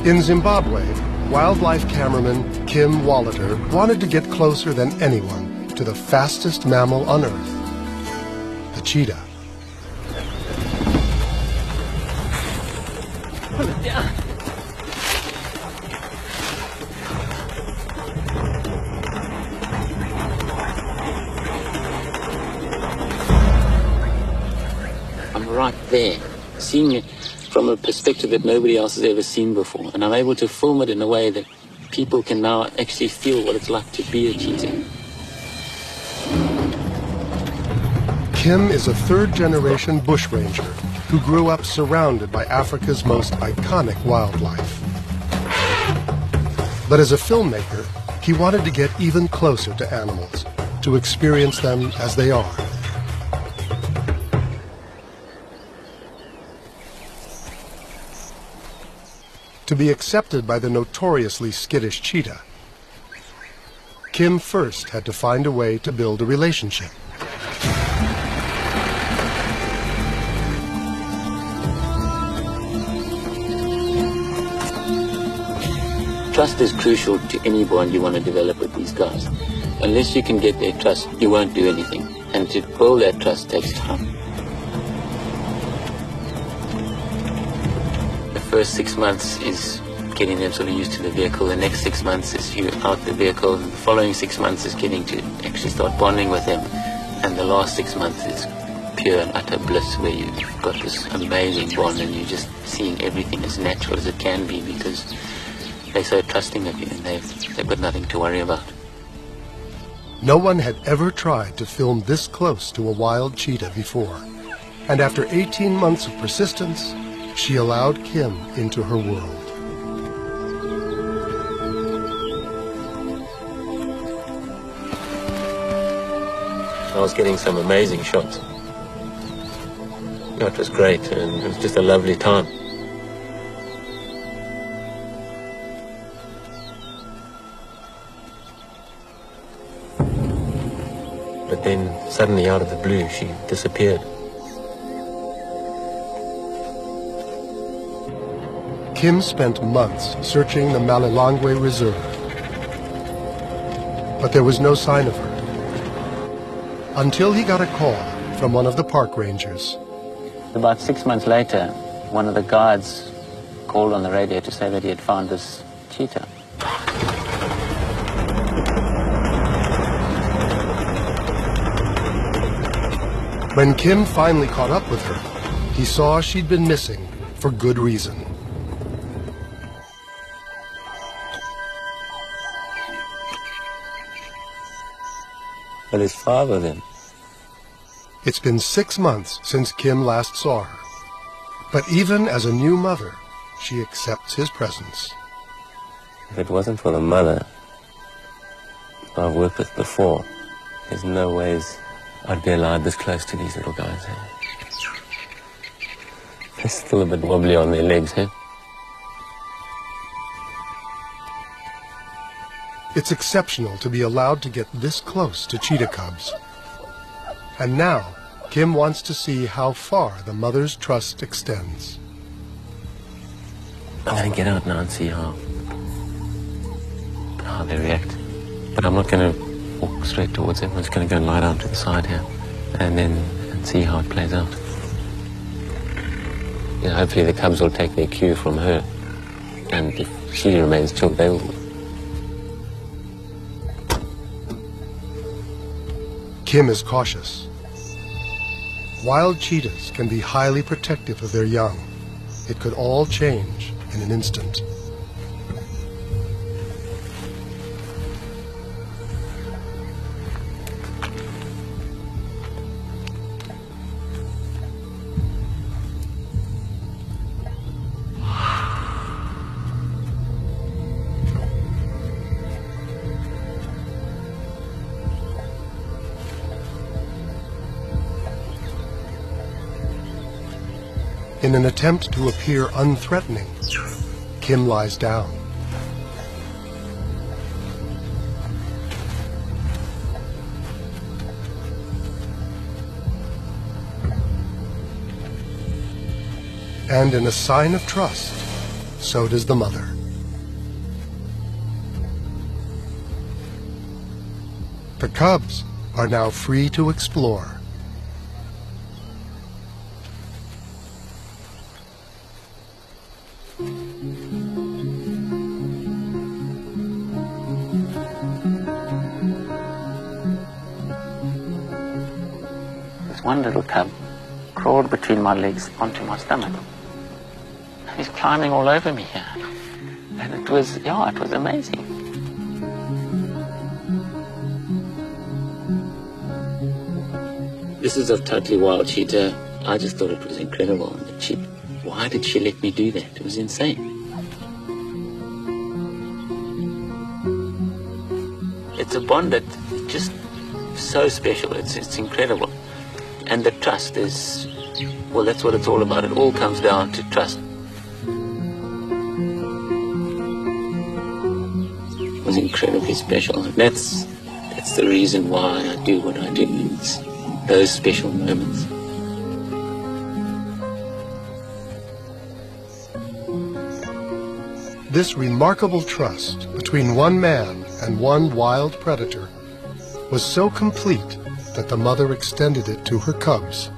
In Zimbabwe, wildlife cameraman Kim Wolhuter wanted to get closer than anyone to the fastest mammal on Earth, the cheetah. Put it down. I'm right there, seeing it from a perspective that nobody else has ever seen before, and I'm able to film it in a way that people can now actually feel what it's like to be a cheetah. Kim is a third-generation bushranger who grew up surrounded by Africa's most iconic wildlife. But as a filmmaker, he wanted to get even closer to animals, to experience them as they are. To be accepted by the notoriously skittish cheetah, Kim first had to find a way to build a relationship. Trust is crucial to any bond you want to develop with these guys. Unless you can get their trust, you won't do anything. And to build that trust takes time. The first 6 months is getting them sort of used to the vehicle. The next 6 months is you out the vehicle. The following 6 months is getting to actually start bonding with them. And the last 6 months is pure and utter bliss, where you've got this amazing bond and you're just seeing everything as natural as it can be, because they're so trusting of you and they've got nothing to worry about. No one had ever tried to film this close to a wild cheetah before. And after 18 months of persistence, she allowed Kim into her world. I was getting some amazing shots. It was great, and it was just a lovely time. But then, suddenly out of the blue, she disappeared. Kim spent months searching the Malilongwe Reserve, but there was no sign of her, until he got a call from one of the park rangers. About 6 months later, one of the guards called on the radio to say that he had found this cheetah. When Kim finally caught up with her, he saw she'd been missing for good reason. Well, his father then. It's been 6 months since Kim last saw her. But even as a new mother, she accepts his presence. If it wasn't for the mother I've worked with before, there's no ways I'd be allowed this close to these little guys. They're still a bit wobbly on their legs, eh? It's exceptional to be allowed to get this close to cheetah cubs. And now, Kim wants to see how far the mother's trust extends. I'm going to get out now and see how they react. But I'm not going to walk straight towards them. I'm just going to go and lie down to the side here and see how it plays out. You know, hopefully the cubs will take their cue from her, and if she remains chilled, they will. Kim is cautious. Wild cheetahs can be highly protective of their young. It could all change in an instant. In an attempt to appear unthreatening, Kim lies down. And in a sign of trust, so does the mother. The cubs are now free to explore. This one little cub crawled between my legs onto my stomach. He's climbing all over me here. And it was amazing. This is a totally wild cheetah. I just thought it was incredible. Why did she let me do that? It was insane. It's a bond that just so special. It's incredible. And the trust is, well, that's what it's all about. It all comes down to trust. It was incredibly special. And that's the reason why I do what I do. It's those special moments. This remarkable trust between one man and one wild predator was so complete that the mother extended it to her cubs